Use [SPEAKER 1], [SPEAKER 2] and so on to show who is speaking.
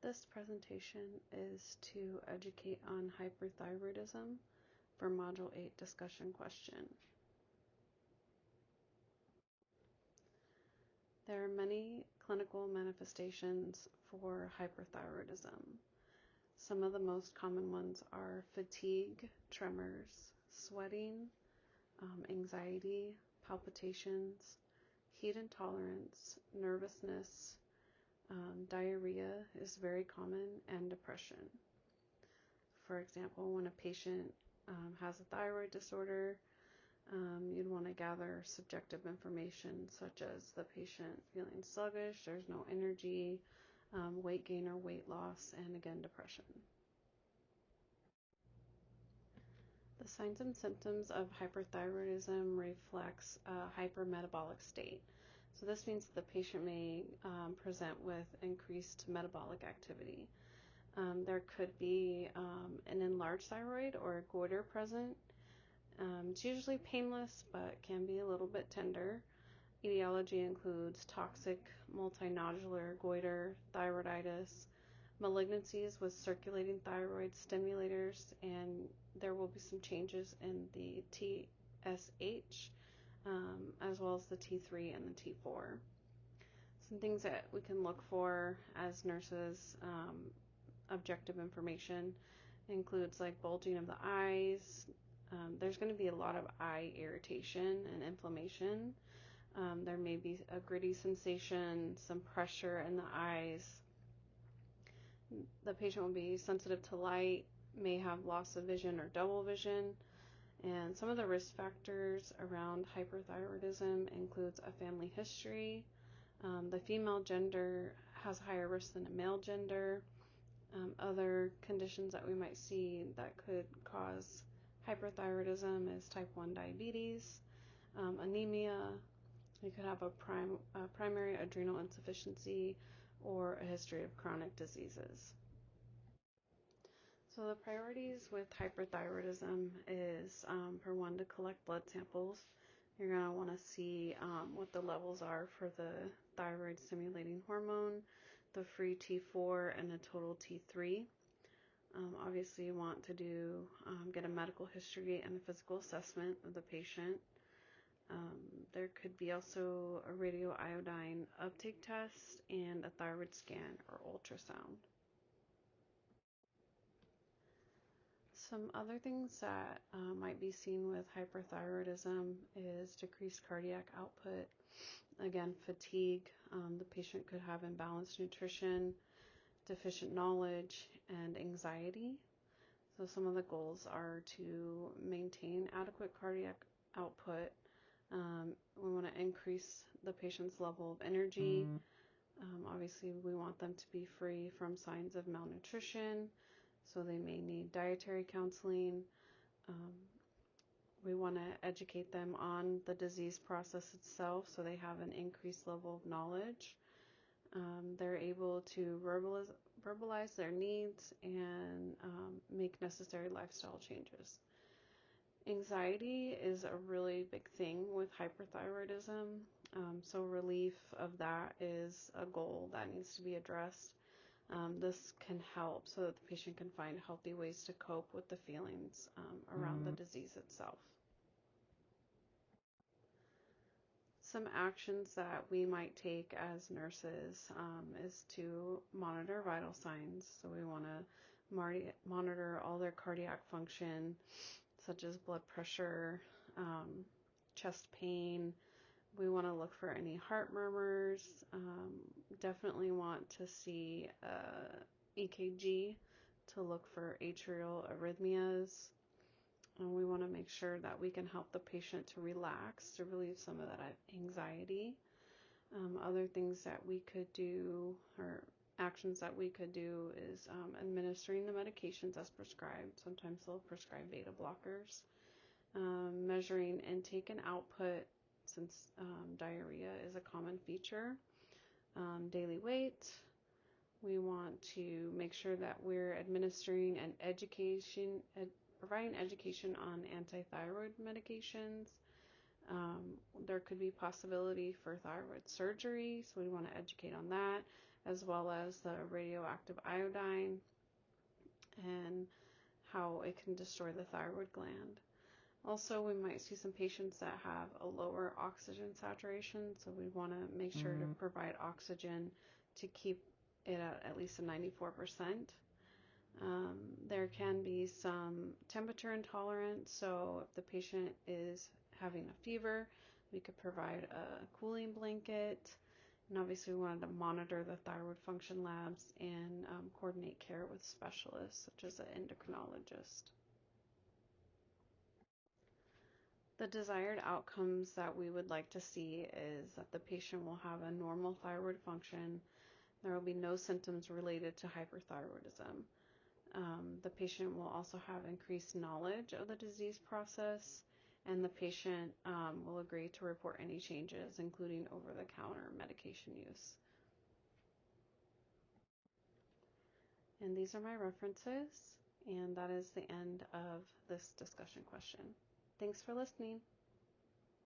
[SPEAKER 1] This presentation is to educate on hyperthyroidism for Module 8 discussion question. There are many clinical manifestations for hyperthyroidism. Some of the most common ones are fatigue, tremors, sweating, anxiety, palpitations, heat intolerance, nervousness, diarrhea is very common, and depression. For example, when a patient has a thyroid disorder, you'd want to gather subjective information such as the patient feeling sluggish, there's no energy, weight gain or weight loss, and again, depression. The signs and symptoms of hyperthyroidism reflects a hypermetabolic state. So this means that the patient may present with increased metabolic activity. There could be an enlarged thyroid or a goiter present. It's usually painless, but can be a little bit tender. Etiology includes toxic multinodular goiter, thyroiditis, malignancies with circulating thyroid stimulators, and there will be some changes in the TSH, as well as the T3 and the T4. Some things that we can look for as nurses, objective information, includes like bulging of the eyes. There's going to be a lot of eye irritation and inflammation. There may be a gritty sensation, some pressure in the eyes. The patient will be sensitive to light, may have loss of vision or double vision. And some of the risk factors around hyperthyroidism includes a family history. The female gender has higher risk than a male gender. Other conditions that we might see that could cause hyperthyroidism is type 1 diabetes, anemia. You could have a primary adrenal insufficiency or a history of chronic diseases. So the priorities with hyperthyroidism is, for one, to collect blood samples. You're going to want to see what the levels are for the thyroid stimulating hormone, the free T4, and the total T3. Obviously, you want to get a medical history and a physical assessment of the patient. There could be also a radioiodine uptake test and a thyroid scan or ultrasound. Some other things that might be seen with hyperthyroidism is decreased cardiac output. Again, fatigue. The patient could have imbalanced nutrition, deficient knowledge, and anxiety. So some of the goals are to maintain adequate cardiac output. We want to increase the patient's level of energy. Obviously, we want them to be free from signs of malnutrition, so they may need dietary counseling. We want to educate them on the disease process itself so they have an increased level of knowledge. They're able to verbalize their needs and make necessary lifestyle changes. Anxiety is a really big thing with hyperthyroidism, so relief of that is a goal that needs to be addressed. This can help so that the patient can find healthy ways to cope with the feelings around the disease itself. Some actions that we might take as nurses is to monitor vital signs. So we want to monitor all their cardiac function, such as blood pressure, chest pain. We want to look for any heart murmurs. Definitely want to see EKG to look for atrial arrhythmias. We want to make sure that we can help the patient to relax, to relieve some of that anxiety. Other things that we could do, or actions that we could do, is administering the medications as prescribed. Sometimes they'll prescribe beta blockers. Measuring intake and output, since diarrhea is a common feature. Daily weight. We want to make sure that we're administering an providing education on antithyroid medications. There could be possibility for thyroid surgery, so we want to educate on that. as well as the radioactive iodine and how it can destroy the thyroid gland. Also, we might see some patients that have a lower oxygen saturation, so we want to make sure to provide oxygen to keep it at least a 94%. There can be some temperature intolerance, so if the patient is having a fever, we could provide a cooling blanket. And obviously, we wanted to monitor the thyroid function labs and coordinate care with specialists, such as an endocrinologist. The desired outcomes that we would like to see is that the patient will have a normal thyroid function. There will be no symptoms related to hyperthyroidism. The patient will also have increased knowledge of the disease process, and the patient will agree to report any changes, including over-the-counter medication use. And these are my references, and that is the end of this discussion question. Thanks for listening.